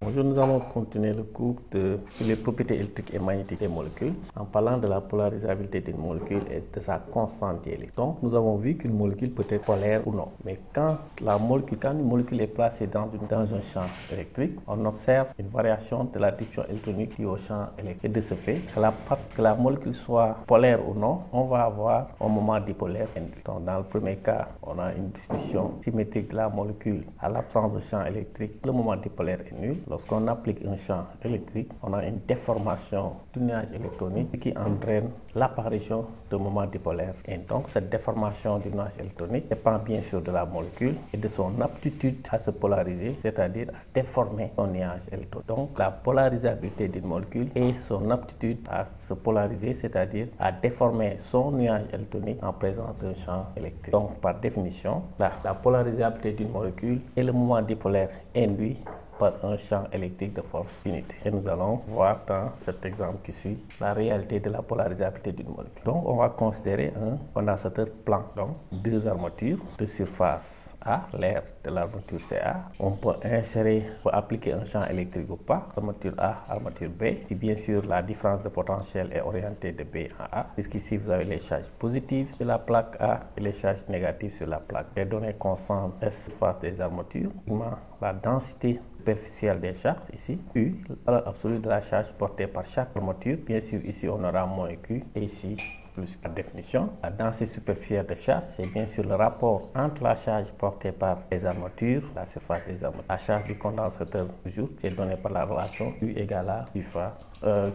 Aujourd'hui, nous allons continuer le cours les propriétés électriques et magnétiques des molécules en parlant de la polarisabilité d'une molécule et de sa constante électrique. Donc, nous avons vu qu'une molécule peut être polaire ou non. Mais quand une molécule est placée dans un champ électrique, on observe une variation de la diffusion électronique liée au champ électrique. Et de ce fait, que la molécule soit polaire ou non, on va avoir un moment dipolaire induit. Donc, dans le premier cas, on a une distribution symétrique de la molécule à l'absence de champ électrique. Le moment dipolaire est nul. Lorsqu'on applique un champ électrique, on a une déformation du nuage électronique qui entraîne l'apparition de moments dipolaires. Et donc, cette déformation du nuage électronique dépend bien sûr de la molécule et de son aptitude à se polariser, c'est-à-dire à déformer son nuage électronique. Donc, la polarisabilité d'une molécule et son aptitude à se polariser, c'est-à-dire à déformer son nuage électronique en présence d'un champ électrique. Donc, par définition, la polarisabilité d'une molécule et le moment dipolaire induit par un champ électrique de force unité. Et nous allons voir dans cet exemple qui suit la réalité de la polarisabilité d'une molécule. Donc, on va considérer un condensateur plan. Donc, deux armatures de surface A, l'air de l'armature CA. On peut appliquer un champ électrique ou pas, armature A, armature B. Si bien sûr la différence de potentiel est orientée de B en A, puisqu'ici vous avez les charges positives sur la plaque A et les charges négatives sur la plaque. Les données constantes S surface des armatures, la densité superficielle des charges, ici, U, valeur absolue de la charge portée par chaque armature. Bien sûr, ici, on aura moins Q et ici, plus. La définition, la densité superficielle de charge, c'est bien sûr le rapport entre la charge portée par les armatures, la surface des armatures. La charge du condensateur, toujours, qui est donnée par la relation U égale à U fois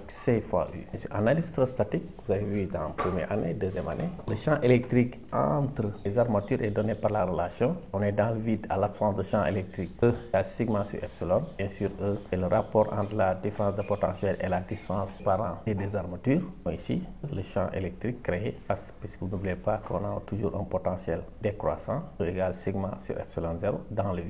C fois U. En analyse électrostatique, vous avez vu dans la première année, deuxième année, le champ électrique entre les armatures est donné par la relation. On est dans le vide à l'absence de champ électrique. E égale sigma sur epsilon. Bien sûr, E est le rapport entre la différence de potentiel et la distance séparant les deux armatures. Ici, le champ électrique créé, puisque vous n'oubliez pas qu'on a toujours un potentiel décroissant, E égale sigma sur epsilon 0 dans le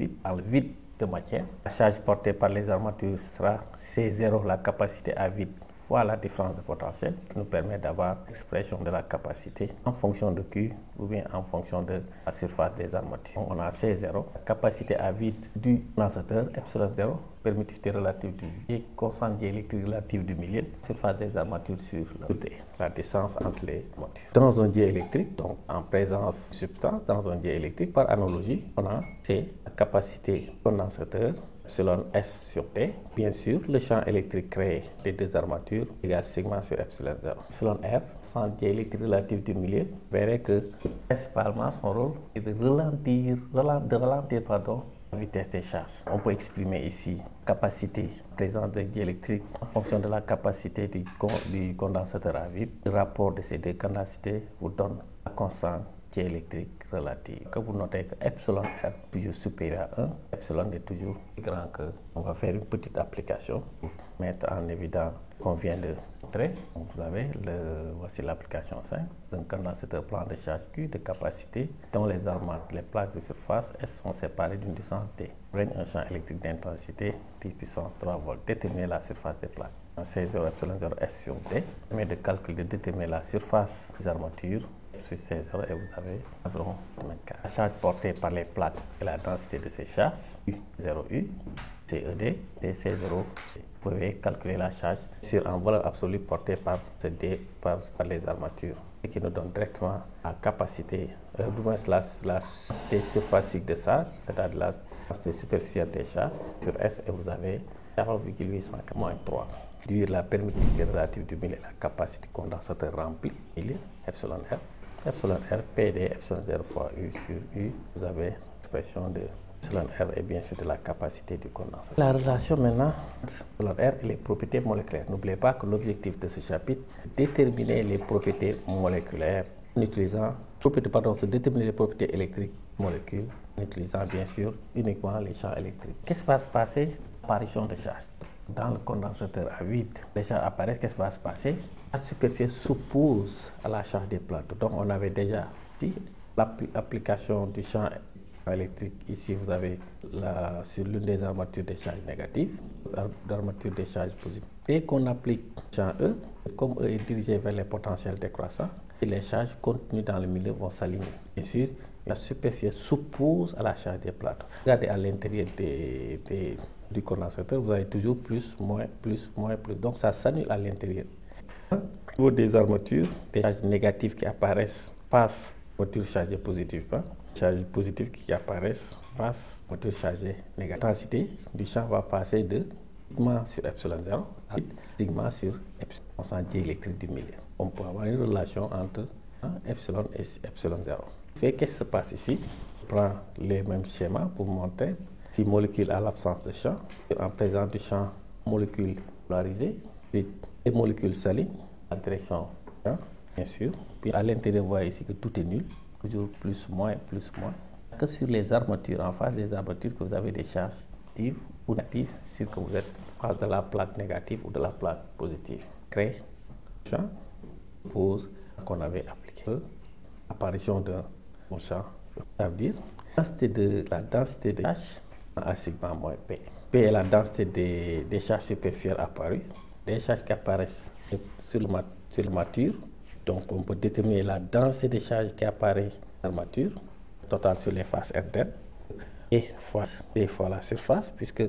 vide de matière. La charge portée par les armatures sera C0, la capacité à vide, fois la différence de potentiel, qui nous permet d'avoir l'expression de la capacité en fonction de Q ou bien en fonction de la surface des armatures. Donc, on a C0, la capacité à vide du condensateur, epsilon 0, permittivité relative du et constante électrique relative du milieu, surface des armatures sur le T, la distance entre les armatures. Dans un diélectrique, donc en présence de substance, dans un diélectrique, par analogie, on a C, la capacité condensateur, epsilon S sur T. Bien sûr, le champ électrique créé des deux armatures égale sigma sur epsilon 0. Epsilon R, sans diélectrique relative du milieu, verrait que principalement son rôle est de ralentir la vitesse des charges. On peut exprimer ici capacité présente de diélectrique en fonction de la capacité du condensateur à vide. Le rapport de ces deux capacités vous donne la constante électrique relative. Que vous notez que epsilon R est toujours supérieur à 1, epsilon est toujours plus grand que. On va faire une petite application pour mettre en évidence qu'on vient de montrer. Donc vous avez voici l'application 5 d'un condensateur plan de charge Q de capacité dont les plaques de surface S sont séparées d'une distance T. Règne un champ électrique d'intensité 10 puissance 3 volts. Déterminer la surface des plaques. C0 epsilon 0 S sur D permet de calculer, de déterminer la surface des armatures sur C0 et vous avez environ 24. La charge portée par les plaques et la densité de ces charges, U0U, CED, DC0. Vous pouvez calculer la charge en valeur absolue portée par les armatures, et qui nous donne directement la capacité, du moins la surfacique de charge, c'est-à-dire la densité superficielle des charges sur S, et vous avez 0,803. La permittivité relative du milieu et la capacité condensateur remplie, milieu, epsilon R. Epsilon R, PD, epsilon 0 fois U sur U, vous avez l'expression de epsilon R et bien sûr de la capacité du condensateur. La relation maintenant entre epsilon R et les propriétés moléculaires. N'oubliez pas que l'objectif de ce chapitre est de déterminer les propriétés moléculaires en utilisant, déterminer les propriétés électriques molécules en utilisant bien sûr uniquement les champs électriques. Qu'est-ce qui va se passer? Apparition de charge. Dans le condensateur à vide, les charges apparaissent, qu'est-ce qui va se passer? La superficie s'oppose à la charge des plateaux. Donc on avait déjà dit l'application du champ électrique. Ici vous avez sur l'une des armatures des charges négatives, l'armature des charges positives. Dès qu'on applique le champ E, comme E est dirigé vers les potentiels décroissants, et les charges contenues dans le milieu vont s'aligner. Bien sûr, la superficie s'oppose à la charge des plateaux. Regardez à l'intérieur des du condensateur, vous avez toujours plus, moins, plus, moins, plus. Donc ça s'annule à l'intérieur. Au niveau des armatures, des charges négatives qui apparaissent face aux armatures chargées positives, charges positives qui apparaissent face aux armatures chargées négatives. L'intensité du champ va passer de sigma sur epsilon 0 à sigma sur epsilon, constant diélectrique du milieu. On peut avoir une relation entre epsilon et epsilon 0. Qu'est-ce qui se passe ici? On prend les mêmes schémas pour montrer les molécules à l'absence de champ, en présence du champ, molécules polarisées, les molécules salines, la direction, bien sûr. Puis à l'intérieur, vous voyez ici que tout est nul, toujours plus, moins, plus, moins. Que sur les armatures, en face des armatures, que vous avez des charges positives ou négatives, sur que vous êtes en face de la plaque négative ou de la plaque positive. Crée champ, pose qu'on avait appliqué. Apparition d'un champ, ça veut dire la densité des charges à sigma moins P. P est la densité des charges superficielles apparues, des charges qui apparaissent sur l'armature. Donc on peut déterminer la densité des charges qui apparaît sur l'armature, totale sur les faces internes, et fois la surface, puisque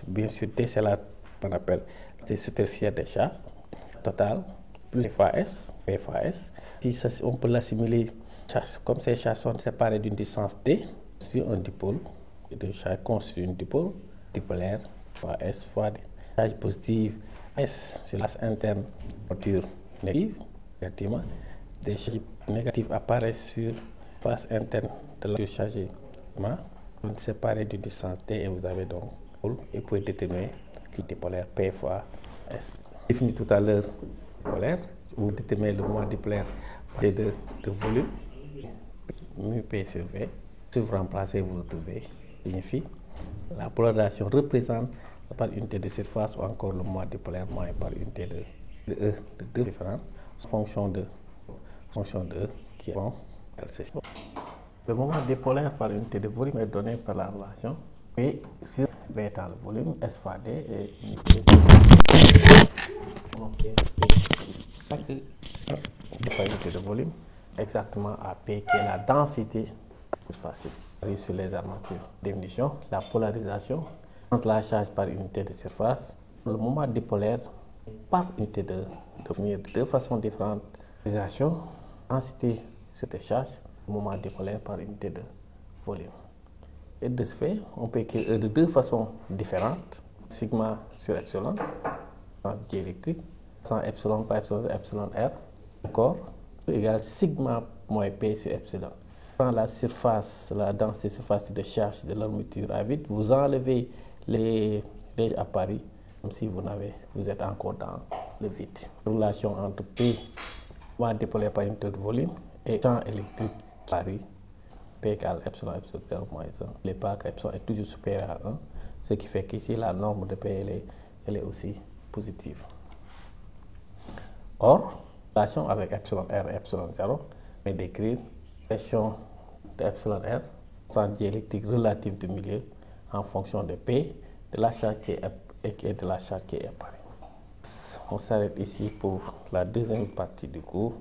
bien sûr D c'est la qu'on appelle la superficielle des charges, totale, plus fois S, P fois S. Si on peut l'assimiler, comme ces charges sont séparées d'une distance D sur un dipôle, de charge constitue une dipôle dipolaire fois S fois D. Charge positive S sur la face interne, armature négative, effectivement. Des charges négatives apparaissent sur la face interne de l'armature chargée. Vous séparez d'une distance D et vous avez donc pôle et vous pouvez déterminer le dipolaire P fois S. Défini tout à l'heure dipolaire, vous déterminez le moment dipolaire de volume, mu P sur V. Si vous remplacez, vous retrouvez, signifie la polarisation représente par unité de surface ou encore le moment dipolaire moins par unité de E de deux différentes fonctions de E qui vont faire ceci. Le moment dipolaire par unité de volume est donné par la relation P sur V dans le volume, S fois D et unité de volume exactement à P qui est la densité facile sur les armatures. Définition, la polarisation entre la charge par unité de surface, le moment dipolaire par unité de deux façons différentes. Polarisation, densité sur des charges, le moment dipolaire par unité de volume. Et de ce fait, on peut écrire de deux façons différentes. Sigma sur epsilon, en diélectrique, sans epsilon par epsilon, epsilon R, encore, égale sigma moins P sur epsilon. Dans la surface, la densité surface de charge de l'armature à vide, vous enlevez les appareils comme si vous êtes encore dans le vide. Relation entre P, moment dipolaire par unité de volume, et champ électrique apparu, P égale epsilon, epsilon 0 moins 1. Les pas que epsilon est toujours supérieur à 1, ce qui fait qu'ici la norme de P elle est aussi positive. Or, relation avec epsilon R et epsilon 0, mais décrire pression de epsilon R, sans diélectrique relative du milieu en fonction de P, de la charge qui est et de la charge qui est apparue. On s'arrête ici pour la deuxième partie du cours.